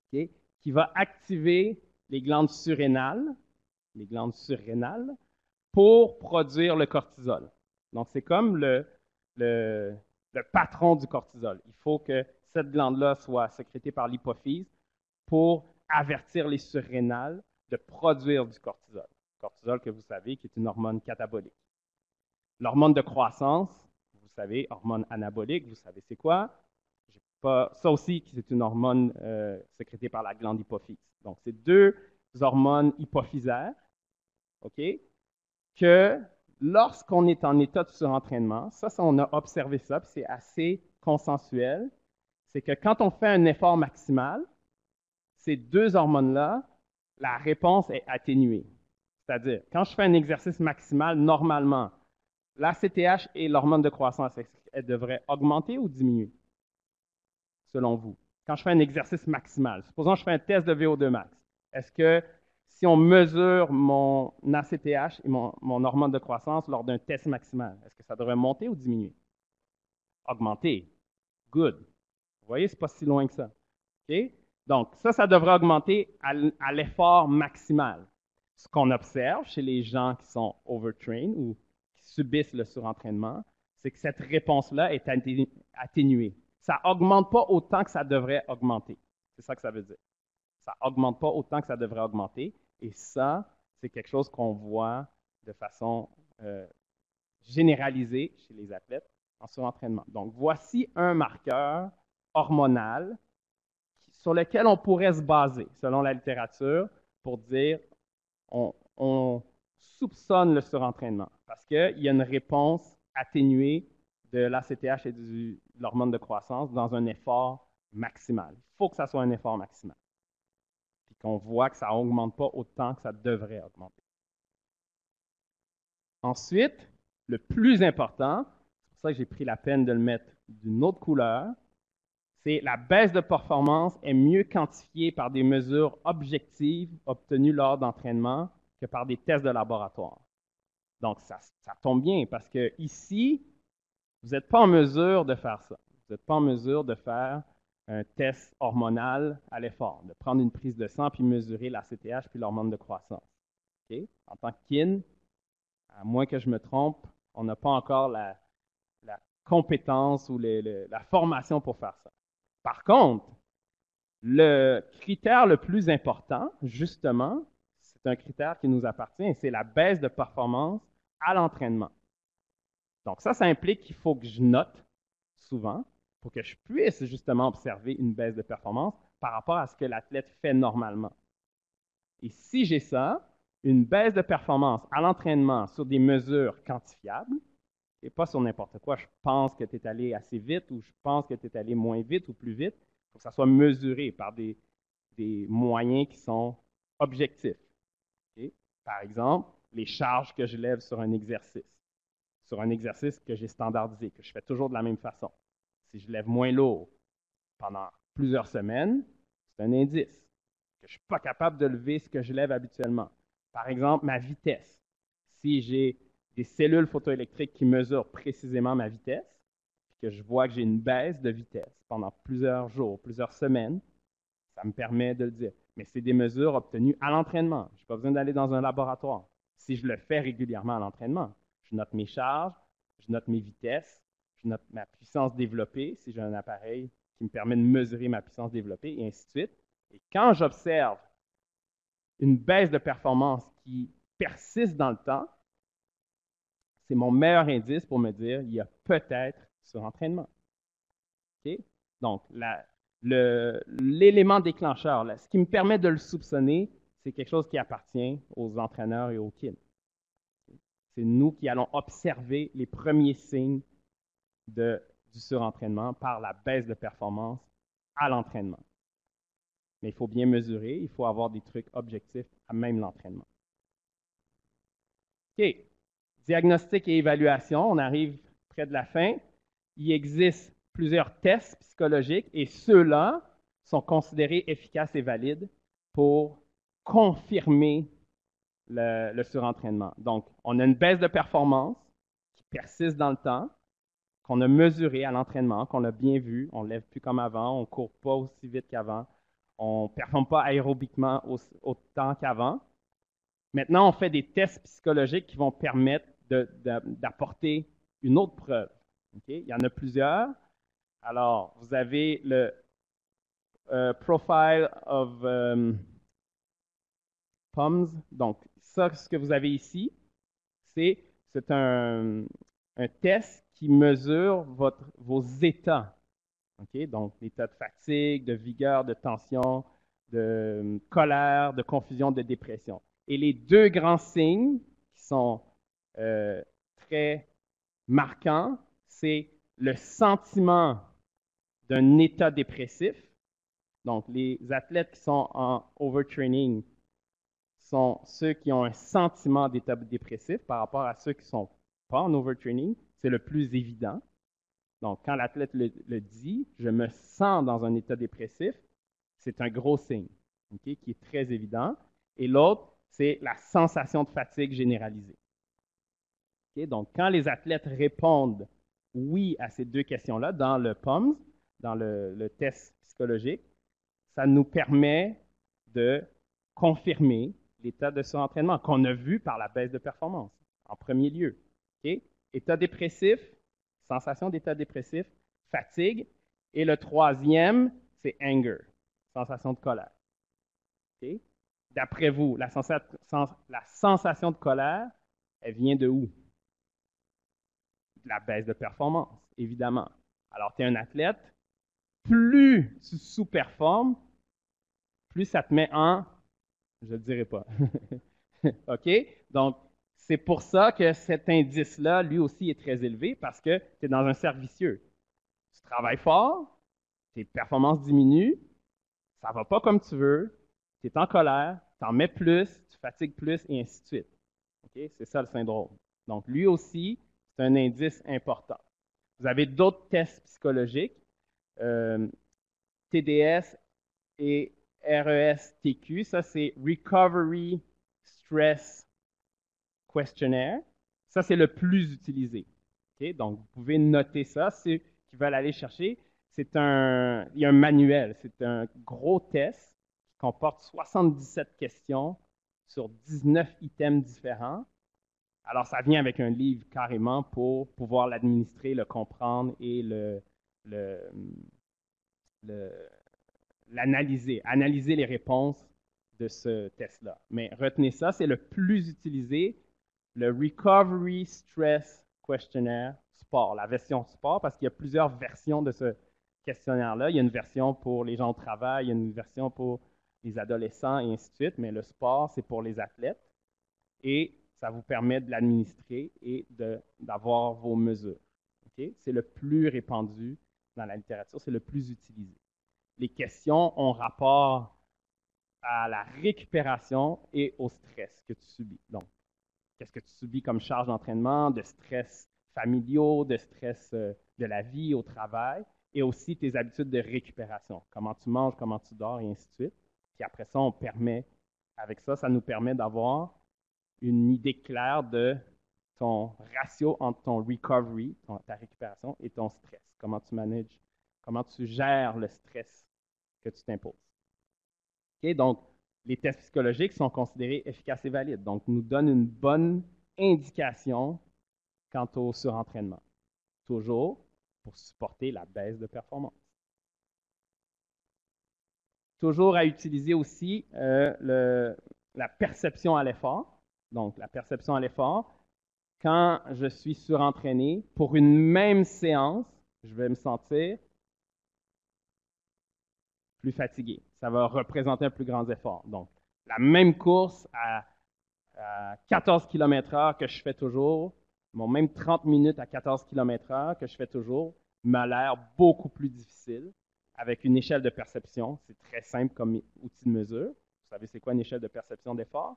okay, qui va activer les glandes surrénales pour produire le cortisol. Donc, c'est comme le patron du cortisol. Il faut que cette glande-là soit sécrétée par l'hypophyse pour avertir les surrénales de produire du cortisol. Cortisol que vous savez qui est une hormone catabolique. L'hormone de croissance, vous savez, hormone anabolique, vous savez c'est quoi? Ça aussi, c'est une hormone sécrétée par la glande hypophyse. Donc, c'est deux hormones hypophysaires, OK, que lorsqu'on est en état de surentraînement, ça on a observé ça, puis c'est assez consensuel, c'est que quand on fait un effort maximal, ces deux hormones-là, la réponse est atténuée. C'est-à-dire, quand je fais un exercice maximal, normalement, l'ACTH et l'hormone de croissance, elles devraient augmenter ou diminuer, selon vous? Quand je fais un exercice maximal, supposons que je fais un test de VO2 max, est-ce que si on mesure mon ACTH et mon hormone de croissance lors d'un test maximal, est-ce que ça devrait monter ou diminuer? Augmenter. Good. Vous voyez, ce n'est pas si loin que ça. OK? Donc, ça devrait augmenter à l'effort maximal. Ce qu'on observe chez les gens qui sont overtrained ou qui subissent le surentraînement, c'est que cette réponse-là est atténuée. Ça n'augmente pas autant que ça devrait augmenter. C'est ça que ça veut dire. Ça n'augmente pas autant que ça devrait augmenter. Et ça, c'est quelque chose qu'on voit de façon généralisée chez les athlètes en surentraînement. Donc, voici un marqueur hormonal sur lequel on pourrait se baser, selon la littérature, pour dire on soupçonne le surentraînement parce qu'il y a une réponse atténuée de l'ACTH et de l'hormone de croissance dans un effort maximal. Il faut que ça soit un effort maximal. Puis qu'on voit que ça n'augmente pas autant que ça devrait augmenter. Ensuite, le plus important, c'est pour ça que j'ai pris la peine de le mettre d'une autre couleur, c'est la baisse de performance est mieux quantifiée par des mesures objectives obtenues lors d'entraînement que par des tests de laboratoire. Donc, ça tombe bien parce que ici, vous n'êtes pas en mesure de faire ça. Vous n'êtes pas en mesure de faire un test hormonal à l'effort, de prendre une prise de sang puis mesurer l'ACTH puis l'hormone de croissance. Okay? En tant que kin, à moins que je me trompe, on n'a pas encore la compétence ou la formation pour faire ça. Par contre, le critère le plus important, justement, c'est un critère qui nous appartient, c'est la baisse de performance à l'entraînement. Donc ça implique qu'il faut que je note souvent pour que je puisse justement observer une baisse de performance par rapport à ce que l'athlète fait normalement. Et si j'ai ça, une baisse de performance à l'entraînement sur des mesures quantifiables, et pas sur n'importe quoi, je pense que tu es allé assez vite ou je pense que tu es allé moins vite ou plus vite, il faut que ça soit mesuré par des moyens qui sont objectifs. Okay? Par exemple, les charges que je lève sur un exercice que j'ai standardisé, que je fais toujours de la même façon. Si je lève moins lourd pendant plusieurs semaines, c'est un indice que je ne suis pas capable de lever ce que je lève habituellement. Par exemple, ma vitesse. Si j'ai des cellules photoélectriques qui mesurent précisément ma vitesse, puis que je vois que j'ai une baisse de vitesse pendant plusieurs jours, plusieurs semaines, ça me permet de le dire. Mais c'est des mesures obtenues à l'entraînement. Je n'ai pas besoin d'aller dans un laboratoire. Si je le fais régulièrement à l'entraînement, je note mes charges, je note mes vitesses, je note ma puissance développée, si j'ai un appareil qui me permet de mesurer ma puissance développée, et ainsi de suite. Et quand j'observe une baisse de performance qui persiste dans le temps, c'est mon meilleur indice pour me dire il y a peut-être surentraînement. Okay? Donc, l'élément déclencheur, là, ce qui me permet de le soupçonner, c'est quelque chose qui appartient aux entraîneurs et aux kin. C'est nous qui allons observer les premiers signes du surentraînement par la baisse de performance à l'entraînement. Mais il faut bien mesurer, il faut avoir des trucs objectifs à même l'entraînement. OK. Diagnostic et évaluation, on arrive près de la fin. Il existe plusieurs tests psychologiques et ceux-là sont considérés efficaces et valides pour confirmer le surentraînement. Donc, on a une baisse de performance qui persiste dans le temps, qu'on a mesuré à l'entraînement, qu'on a bien vu, on ne lève plus comme avant, on ne court pas aussi vite qu'avant, on ne performe pas aérobiquement autant qu'avant. Maintenant, on fait des tests psychologiques qui vont permettre d'apporter une autre preuve. Okay? Il y en a plusieurs. Alors, vous avez le Profile of POMS. Donc, ça, ce que vous avez ici, c'est un test qui mesure vos états. Okay? Donc, l'état de fatigue, de vigueur, de tension, de colère, de confusion, de dépression. Et les deux grands signes qui sont très marquants, c'est le sentiment d'un état dépressif. Donc, les athlètes qui sont en overtraining sont ceux qui ont un sentiment d'état dépressif par rapport à ceux qui ne sont pas en overtraining. C'est le plus évident. Donc, quand l'athlète le dit, je me sens dans un état dépressif, c'est un gros signe, okay, qui est très évident. Et l'autre, c'est la sensation de fatigue généralisée. Okay? Donc, quand les athlètes répondent oui à ces deux questions-là dans le POMS, dans le test psychologique, ça nous permet de confirmer l'état de surentraînement qu'on a vu par la baisse de performance, en premier lieu. Okay? État dépressif, sensation d'état dépressif, fatigue. Et le troisième, c'est anger, sensation de colère. Okay? D'après vous, la sensation de colère, elle vient de où? De la baisse de performance, évidemment. Alors, tu es un athlète, plus tu sous-performes, plus ça te met en... Je ne le dirai pas. OK? Donc, c'est pour ça que cet indice-là, lui aussi, est très élevé parce que tu es dans un cercle vicieux. Tu travailles fort, tes performances diminuent, ça ne va pas comme tu veux, tu es en colère, tu en mets plus, tu fatigues plus, et ainsi de suite. OK? C'est ça le syndrome. Donc, lui aussi, c'est un indice important. Vous avez d'autres tests psychologiques, TDS et RESTQ. Ça, c'est Recovery Stress Questionnaire. Ça, c'est le plus utilisé. Okay? Donc, vous pouvez noter ça. Ceux qui veulent aller chercher, il y a un manuel. C'est un gros test qui comporte 77 questions sur 19 items différents. Alors, ça vient avec un livre carrément pour pouvoir l'administrer, le comprendre et l'analyser, analyser les réponses de ce test-là. Mais retenez ça, c'est le plus utilisé, le Recovery Stress Questionnaire Sport, la version sport, parce qu'il y a plusieurs versions de ce questionnaire-là. Il y a une version pour les gens au travail, il y a une version pour les adolescents et ainsi de suite, mais le sport, c'est pour les athlètes. Et ça vous permet de l'administrer et d'avoir vos mesures. Okay? C'est le plus répandu dans la littérature, c'est le plus utilisé. Les questions ont rapport à la récupération et au stress que tu subis. Donc, qu'est-ce que tu subis comme charge d'entraînement, de stress familiaux, de stress de la vie au travail, et aussi tes habitudes de récupération. Comment tu manges, comment tu dors, et ainsi de suite. Puis après ça, avec ça, ça nous permet d'avoir une idée claire de ton ratio entre ton recovery, ta récupération, et ton stress. Comment tu manages, comment tu gères le stress que tu t'imposes. Okay? Donc, les tests psychologiques sont considérés efficaces et valides. Donc, nous donnent une bonne indication quant au surentraînement. Toujours pour supporter la baisse de performance. Toujours à utiliser aussi la perception à l'effort. Donc, la perception à l'effort, quand je suis surentraîné, pour une même séance, je vais me sentir plus fatigué. Ça va représenter un plus grand effort. Donc, la même course à 14 km/h que je fais toujours, même 30 minutes à 14 km/h que je fais toujours, m'a l'air beaucoup plus difficile avec une échelle de perception. C'est très simple comme outil de mesure. Vous savez, c'est quoi une échelle de perception d'effort?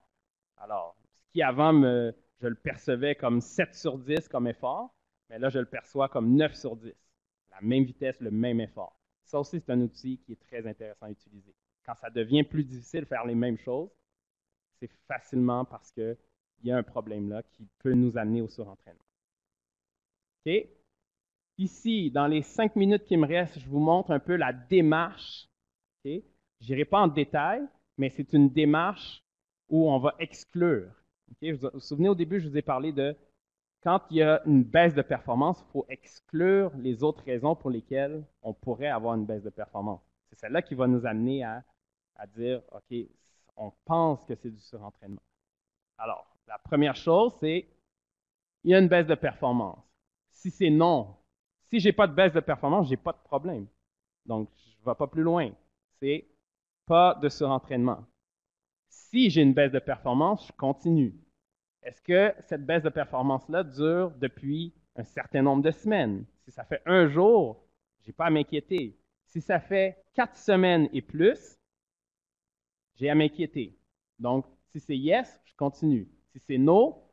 Alors, ce qui avant, je le percevais comme 7 sur 10 comme effort, mais là, je le perçois comme 9 sur 10. La même vitesse, le même effort. Ça aussi, c'est un outil qui est très intéressant à utiliser. Quand ça devient plus difficile de faire les mêmes choses, c'est facilement parce qu'il y a un problème là qui peut nous amener au surentraînement. OK? Ici, dans les 5 minutes qui me restent, je vous montre un peu la démarche. Okay? Je n'irai pas en détail, mais c'est une démarche où on va exclure. Okay? Vous vous souvenez, au début, je vous ai parlé de quand il y a une baisse de performance, il faut exclure les autres raisons pour lesquelles on pourrait avoir une baisse de performance. C'est celle-là qui va nous amener à dire, OK, on pense que c'est du surentraînement. Alors, la première chose, c'est il y a une baisse de performance. Si c'est non, si je n'ai pas de baisse de performance, je n'ai pas de problème. Donc, je ne vais pas plus loin. C'est pas de surentraînement. Si j'ai une baisse de performance, je continue. Est-ce que cette baisse de performance-là dure depuis un certain nombre de semaines? Si ça fait un jour, je n'ai pas à m'inquiéter. Si ça fait 4 semaines et plus, j'ai à m'inquiéter. Donc, si c'est yes, je continue. Si c'est no,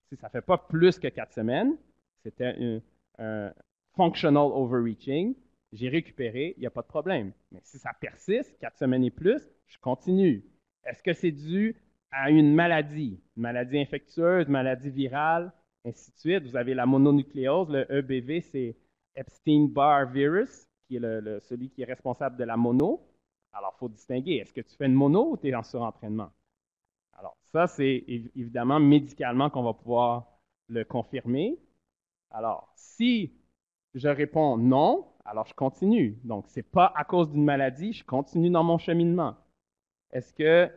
si ça ne fait pas plus que 4 semaines, c'était un functional overreaching, j'ai récupéré, il n'y a pas de problème. Mais si ça persiste, 4 semaines et plus, je continue. Est-ce que c'est dû à une maladie infectieuse, maladie virale, ainsi de suite? Vous avez la mononucléose, le EBV, c'est Epstein-Barr virus, qui est celui qui est responsable de la mono. Alors, il faut distinguer, est-ce que tu fais une mono ou tu es en surentraînement? Alors, ça, c'est évidemment médicalement qu'on va pouvoir le confirmer. Alors, si je réponds non, alors je continue. Donc, ce n'est pas à cause d'une maladie, je continue dans mon cheminement. Est-ce que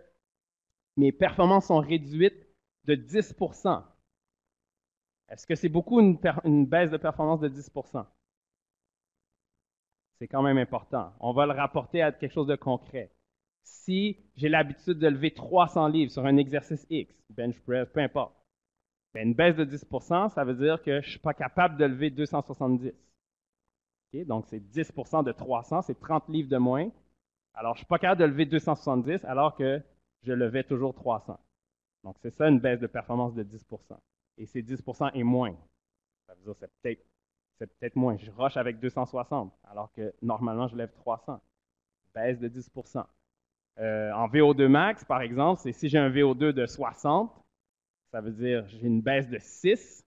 mes performances sont réduites de 10 %? Est-ce que c'est beaucoup une baisse de performance de 10 %? C'est quand même important. On va le rapporter à quelque chose de concret. Si j'ai l'habitude de lever 300 livres sur un exercice X, bench press, peu importe, bien, une baisse de 10 %, ça veut dire que je ne suis pas capable de lever 270. Okay? Donc, c'est 10 % de 300, c'est 30 livres de moins. Alors, je ne suis pas capable de lever 270 alors que je levais toujours 300. Donc, c'est ça une baisse de performance de 10 %. Et c'est 10 % et moins. Ça veut dire que c'est peut-être moins. Je rush avec 260 alors que normalement, je lève 300. Baisse de 10 %. En VO2 max, par exemple, c'est si j'ai un VO2 de 60, ça veut dire j'ai une baisse de 6,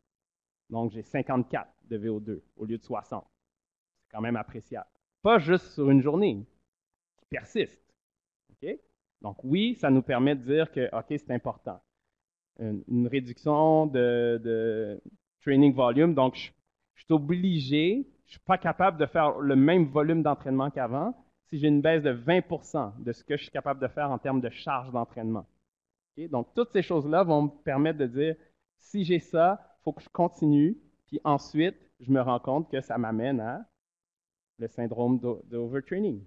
donc j'ai 54 de VO2 au lieu de 60. C'est quand même appréciable. Pas juste sur une journée, qui persiste. Okay? Donc oui, ça nous permet de dire que, OK, c'est important. Une réduction de training volume, donc je suis obligé, je ne suis pas capable de faire le même volume d'entraînement qu'avant si j'ai une baisse de 20 % de ce que je suis capable de faire en termes de charge d'entraînement. Okay? Donc, toutes ces choses-là vont me permettre de dire, si j'ai ça, il faut que je continue, puis ensuite, je me rends compte que ça m'amène à le syndrome d'overtraining.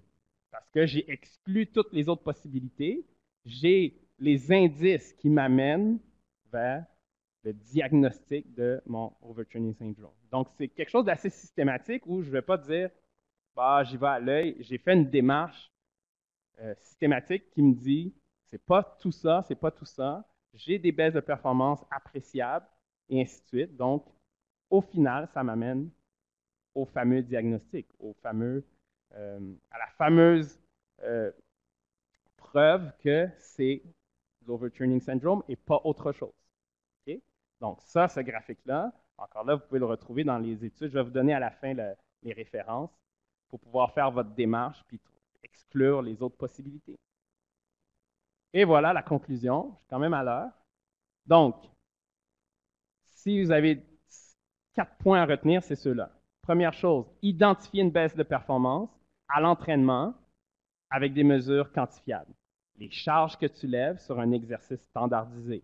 Parce que j'ai exclu toutes les autres possibilités, j'ai les indices qui m'amènent vers le diagnostic de mon overtraining syndrome. Donc, c'est quelque chose d'assez systématique où je ne vais pas dire, bah, j'y vais à l'œil. J'ai fait une démarche systématique qui me dit, c'est pas tout ça, c'est pas tout ça. J'ai des baisses de performance appréciables et ainsi de suite. Donc, au final, ça m'amène au fameux diagnostic, à la fameuse preuve que c'est l'overturning syndrome et pas autre chose. Okay? Donc ça, ce graphique-là, encore là, vous pouvez le retrouver dans les études. Je vais vous donner à la fin les références pour pouvoir faire votre démarche puis exclure les autres possibilités. Et voilà la conclusion. Je suis quand même à l'heure. Donc, si vous avez 4 points à retenir, c'est ceux-là. Première chose, identifier une baisse de performance à l'entraînement avec des mesures quantifiables. Les charges que tu lèves sur un exercice standardisé,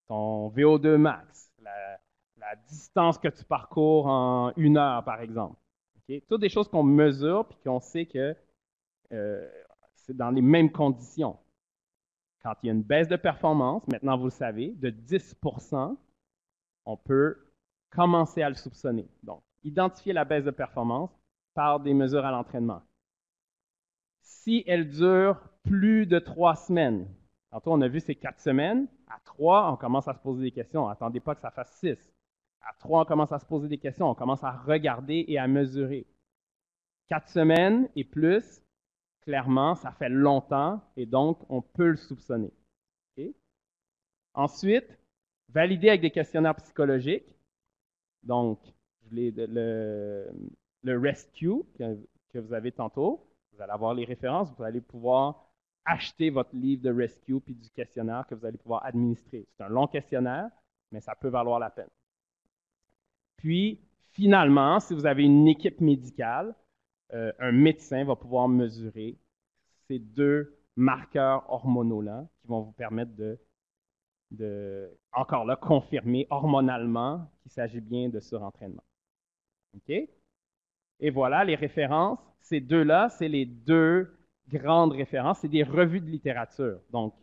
ton VO2 max, la distance que tu parcours en 1 heure, par exemple. Okay? Toutes des choses qu'on mesure puis qu'on sait que c'est dans les mêmes conditions. Quand il y a une baisse de performance, maintenant vous le savez, de 10%, on peut commencer à le soupçonner. Donc, identifier la baisse de performance par des mesures à l'entraînement. Si elle dure plus de 3 semaines, tantôt on a vu ces 4 semaines, à 3, on commence à se poser des questions. Attendez pas que ça fasse 6. À 3, on commence à se poser des questions, on commence à regarder et à mesurer. 4 semaines et plus, clairement, ça fait longtemps et donc on peut le soupçonner. Okay? Ensuite, valider avec des questionnaires psychologiques. Donc, le Rescue que vous avez tantôt, vous allez avoir les références, vous allez pouvoir acheter votre livre de Rescue puis du questionnaire que vous allez pouvoir administrer. C'est un long questionnaire, mais ça peut valoir la peine. Puis, finalement, si vous avez une équipe médicale, un médecin va pouvoir mesurer ces 2 marqueurs hormonaux-là qui vont vous permettre encore là, confirmer hormonalement qu'il s'agit bien de surentraînement. OK? Et voilà les références. Ces 2-là, c'est les 2 grandes références. C'est des revues de littérature. Donc,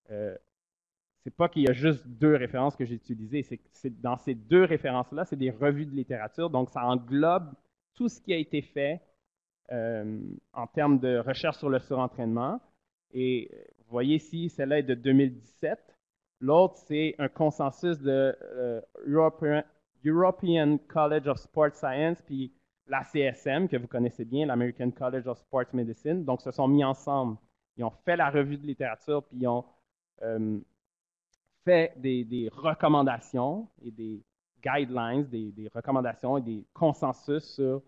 c'est pas qu'il y a juste 2 références que j'ai utilisées. C'est dans ces 2 références-là, c'est des revues de littérature. Donc, ça englobe tout ce qui a été fait en termes de recherche sur le surentraînement. Et vous voyez ici, celle-là est de 2017. L'autre, c'est un consensus de European College of Sports Science, puis l'ACSM, que vous connaissez bien, l'American College of Sports Medicine. Donc, se sont mis ensemble. Ils ont fait la revue de littérature, puis ils ont fait des recommandations et des guidelines, des recommandations et des consensus sur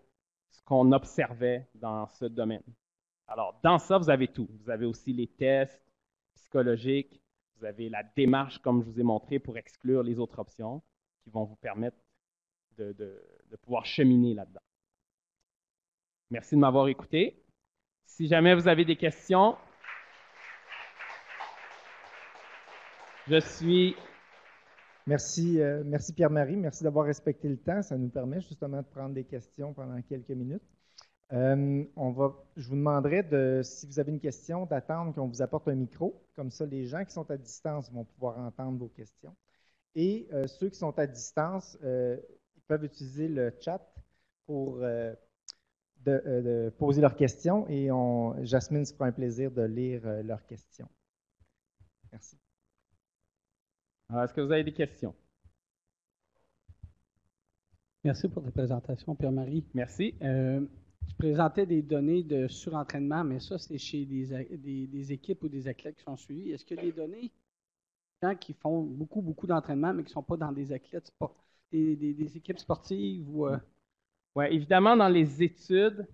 ce qu'on observait dans ce domaine. Alors, dans ça, vous avez tout. Vous avez aussi les tests psychologiques, vous avez la démarche, comme je vous ai montré, pour exclure les autres options qui vont vous permettre de pouvoir cheminer là-dedans. Merci de m'avoir écouté. Si jamais vous avez des questions, je suis... Merci, merci Pierre-Marie. Merci d'avoir respecté le temps. Ça nous permet justement de prendre des questions pendant quelques minutes. Je vous demanderai, si vous avez une question, d'attendre qu'on vous apporte un micro. Comme ça, les gens qui sont à distance vont pouvoir entendre vos questions. Et ceux qui sont à distance, ils peuvent utiliser le chat pour de poser leurs questions et Jasmine se fera un plaisir de lire leurs questions. Merci. Alors, est-ce que vous avez des questions? Merci pour ta présentation, Pierre-Marie. Merci. Tu présentais des données de surentraînement, mais ça, c'est chez des équipes ou des athlètes qui sont suivis. Est-ce qu'il y a des données de gens qui font beaucoup d'entraînement, mais qui ne sont pas dans des athlètes des équipes sportives ou Oui, évidemment, dans les études,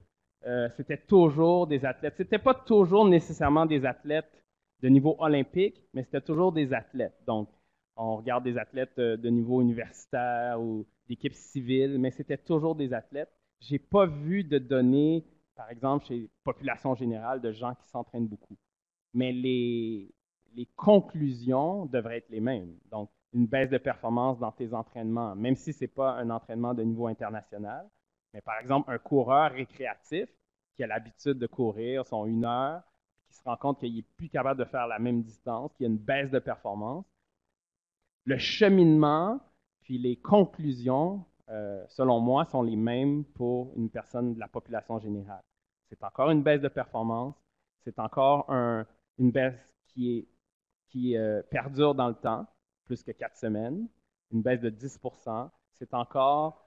c'était toujours des athlètes. Ce n'était pas toujours nécessairement des athlètes de niveau olympique, mais c'était toujours des athlètes. Donc, on regarde des athlètes de niveau universitaire ou d'équipe civile, mais c'était toujours des athlètes. Je n'ai pas vu de données, par exemple, chez la population générale, de gens qui s'entraînent beaucoup. Mais les conclusions devraient être les mêmes. Donc, une baisse de performance dans tes entraînements, même si ce n'est pas un entraînement de niveau international. Mais par exemple, un coureur récréatif qui a l'habitude de courir son 1 heure, qui se rend compte qu'il n'est plus capable de faire la même distance, qu'il y a une baisse de performance, le cheminement puis les conclusions, selon moi, sont les mêmes pour une personne de la population générale. C'est encore une baisse de performance, c'est encore une baisse qui perdure dans le temps, plus que 4 semaines, une baisse de 10%. C'est encore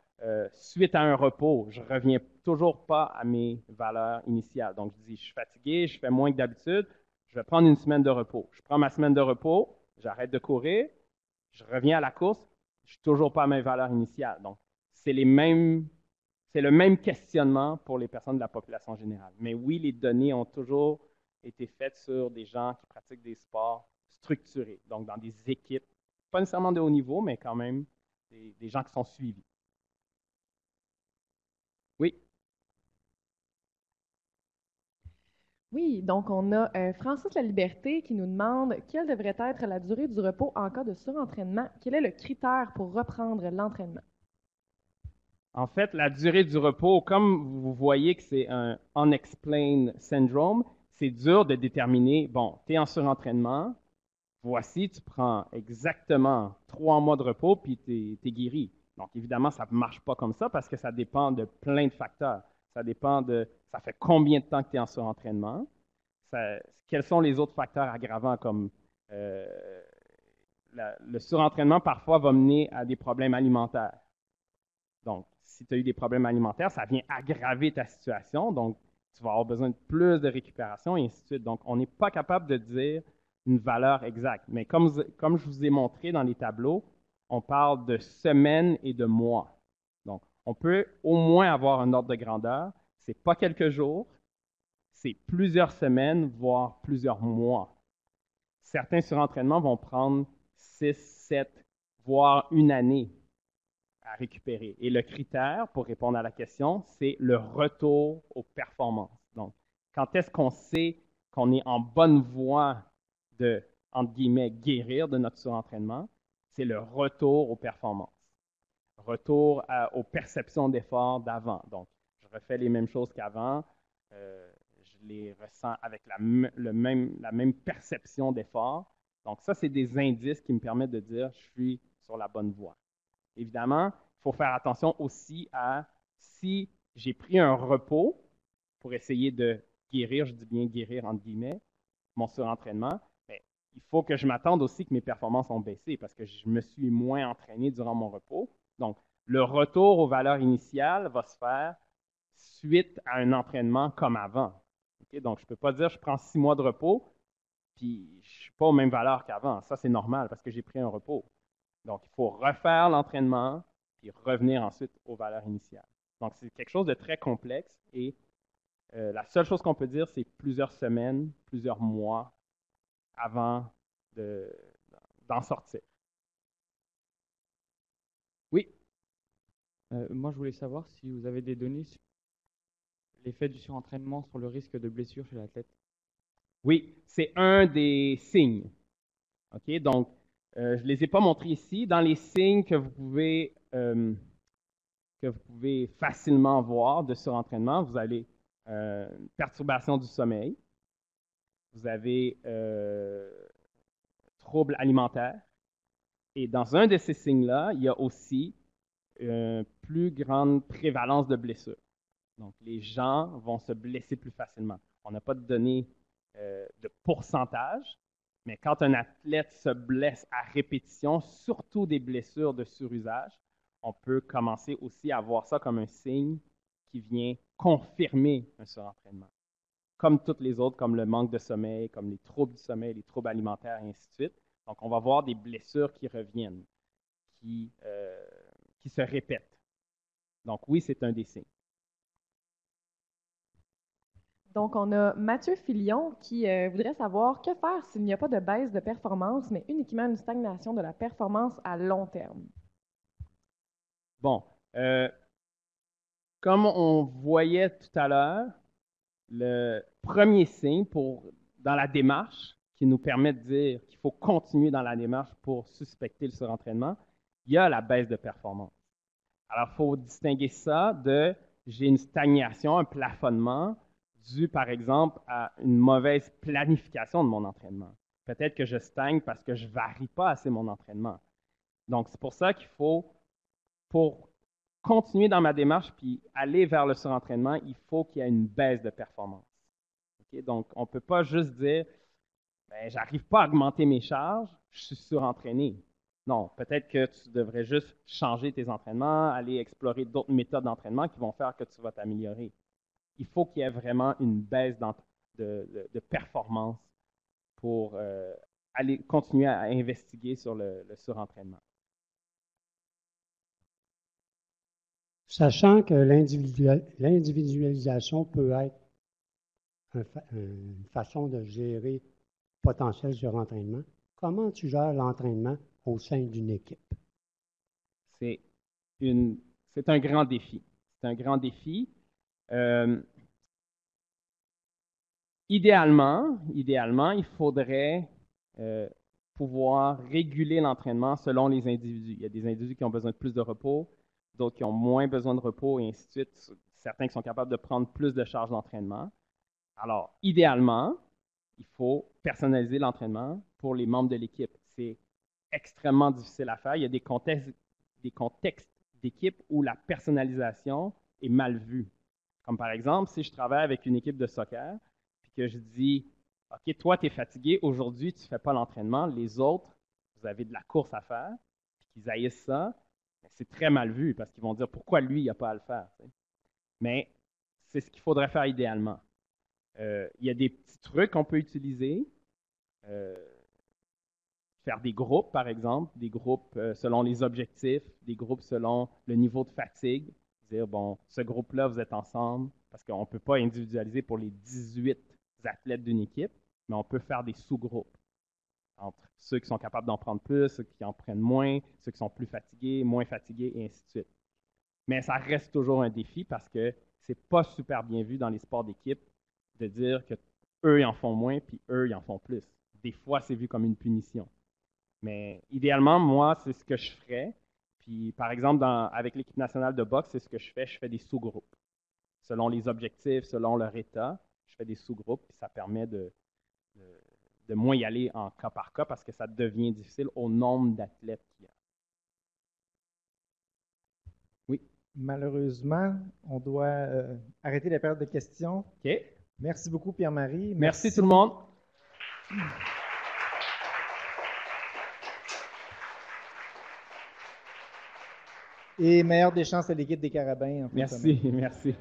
suite à un repos. Je ne reviens toujours pas à mes valeurs initiales. Donc, je dis, je suis fatigué, je fais moins que d'habitude, je vais prendre une semaine de repos. Je prends ma semaine de repos, j'arrête de courir, je reviens à la course, je ne suis toujours pas à mes valeurs initiales. Donc, c'est le même questionnement pour les personnes de la population générale. Mais oui, les données ont toujours été faites sur des gens qui pratiquent des sports structurés, donc dans des équipes, pas nécessairement de haut niveau, mais quand même des gens qui sont suivis. Oui. Oui, donc on a Francis Laliberté qui nous demande quelle devrait être la durée du repos en cas de surentraînement. Quel est le critère pour reprendre l'entraînement? En fait, la durée du repos, comme vous voyez que c'est un unexplained syndrome, c'est dur de déterminer, bon, tu es en surentraînement, voici, tu prends exactement 3 mois de repos, puis tu es guéri. Donc, évidemment, ça ne marche pas comme ça parce que ça dépend de plein de facteurs. Ça dépend de, ça fait combien de temps que tu es en surentraînement, quels sont les autres facteurs aggravants comme le surentraînement parfois va mener à des problèmes alimentaires. Donc, si tu as eu des problèmes alimentaires, ça vient aggraver ta situation. Donc, tu vas avoir besoin de plus de récupération et ainsi de suite. Donc, on n'est pas capable de dire une valeur exacte. Mais comme je vous ai montré dans les tableaux, on parle de semaines et de mois. Donc, on peut au moins avoir un ordre de grandeur. Ce n'est pas quelques jours, c'est plusieurs semaines, voire plusieurs mois. Certains surentraînements vont prendre 6, 7, voire une année à récupérer. Et le critère, pour répondre à la question, c'est le retour aux performances. Donc, quand est-ce qu'on sait qu'on est en bonne voie de, entre guillemets, guérir de notre surentraînement? C'est le retour aux performances. Retour aux perceptions d'effort d'avant. Donc, je refais les mêmes choses qu'avant. Je les ressens avec la même perception d'effort. Donc, ça, c'est des indices qui me permettent de dire je suis sur la bonne voie. Évidemment, il faut faire attention aussi à si j'ai pris un repos pour essayer de guérir, je dis bien guérir entre guillemets, mon surentraînement, bien, il faut que je m'attende aussi que mes performances ont baissé parce que je me suis moins entraîné durant mon repos. Donc, le retour aux valeurs initiales va se faire suite à un entraînement comme avant. Okay? Donc, je ne peux pas dire je prends 6 mois de repos puis je ne suis pas aux mêmes valeurs qu'avant. Ça, c'est normal parce que j'ai pris un repos. Donc, il faut refaire l'entraînement puis revenir ensuite aux valeurs initiales. Donc, c'est quelque chose de très complexe et la seule chose qu'on peut dire, c'est plusieurs semaines, plusieurs mois avant d'en sortir. Oui? Moi, je voulais savoir si vous avez des données sur l'effet du surentraînement sur le risque de blessure chez l'athlète. Oui, c'est un des signes. OK? Donc, je ne les ai pas montrés ici. Dans les signes que vous pouvez facilement voir de surentraînement, vous avez perturbation du sommeil, vous avez troubles alimentaires, et dans un de ces signes-là, il y a aussi une plus grande prévalence de blessures. Donc, les gens vont se blesser plus facilement. On n'a pas de données de pourcentage, mais quand un athlète se blesse à répétition, surtout des blessures de surusage, on peut commencer aussi à voir ça comme un signe qui vient confirmer un surentraînement. Comme toutes les autres, comme le manque de sommeil, comme les troubles du sommeil, les troubles alimentaires, et ainsi de suite. Donc, on va voir des blessures qui reviennent, qui se répètent. Donc, oui, c'est un des signes. Donc, on a Mathieu Filion qui voudrait savoir que faire s'il n'y a pas de baisse de performance, mais uniquement une stagnation de la performance à long terme. Bon, comme on voyait tout à l'heure, le premier signe dans la démarche qui nous permet de dire qu'il faut continuer dans la démarche pour suspecter le surentraînement, il y a la baisse de performance. Alors, il faut distinguer ça de j'ai une stagnation, un plafonnement dû, par exemple, à une mauvaise planification de mon entraînement. Peut-être que je stagne parce que je ne varie pas assez mon entraînement. Donc, c'est pour ça qu'il faut, pour continuer dans ma démarche puis aller vers le surentraînement, il faut qu'il y ait une baisse de performance. Okay? Donc, on ne peut pas juste dire ben, j'arrive pas à augmenter mes charges, je suis surentraîné. Non, peut-être que tu devrais juste changer tes entraînements, aller explorer d'autres méthodes d'entraînement qui vont faire que tu vas t'améliorer. Il faut qu'il y ait vraiment une baisse de performance pour aller continuer à investiguer sur le surentraînement. Sachant que l'individualisation peut être une façon de gérer potentiel surentraînement, comment tu gères l'entraînement au sein d'une équipe? C'est un grand défi. C'est un grand défi. Idéalement, il faudrait pouvoir réguler l'entraînement selon les individus. Il y a des individus qui ont besoin de plus de repos, d'autres qui ont moins besoin de repos, et ainsi de suite. Certains qui sont capables de prendre plus de charges d'entraînement. Alors, idéalement, il faut personnaliser l'entraînement pour les membres de l'équipe. C'est extrêmement difficile à faire. Il y a des contextes d'équipe où la personnalisation est mal vue. Comme par exemple, si je travaille avec une équipe de soccer, puis que je dis, OK, toi, tu es fatigué, aujourd'hui, tu ne fais pas l'entraînement, les autres, vous avez de la course à faire, puis qu'ils haïssent ça, c'est très mal vu parce qu'ils vont dire, pourquoi lui, il n'a pas à le faire? T'sais? Mais c'est ce qu'il faudrait faire idéalement. Il y a des petits trucs qu'on peut utiliser. Faire des groupes, par exemple, des groupes selon les objectifs, des groupes selon le niveau de fatigue. Dire, bon, ce groupe-là, vous êtes ensemble, parce qu'on ne peut pas individualiser pour les 18 athlètes d'une équipe, mais on peut faire des sous-groupes entre ceux qui sont capables d'en prendre plus, ceux qui en prennent moins, ceux qui sont plus fatigués, moins fatigués, et ainsi de suite. Mais ça reste toujours un défi parce que c'est pas super bien vu dans les sports d'équipe de dire que eux, ils en font moins, puis eux, ils en font plus. Des fois, c'est vu comme une punition. Mais idéalement, moi, c'est ce que je ferais. Puis, par exemple, avec l'équipe nationale de boxe, c'est ce que je fais des sous-groupes. Selon les objectifs, selon leur état, je fais des sous-groupes, puis ça permet de moins y aller en cas par cas parce que ça devient difficile au nombre d'athlètes qu'il y a. Oui. Malheureusement, on doit arrêter la période de questions. OK. Merci beaucoup, Pierre-Marie. Merci tout le monde. Et meilleure des chances à l'équipe des Carabins. Merci, merci.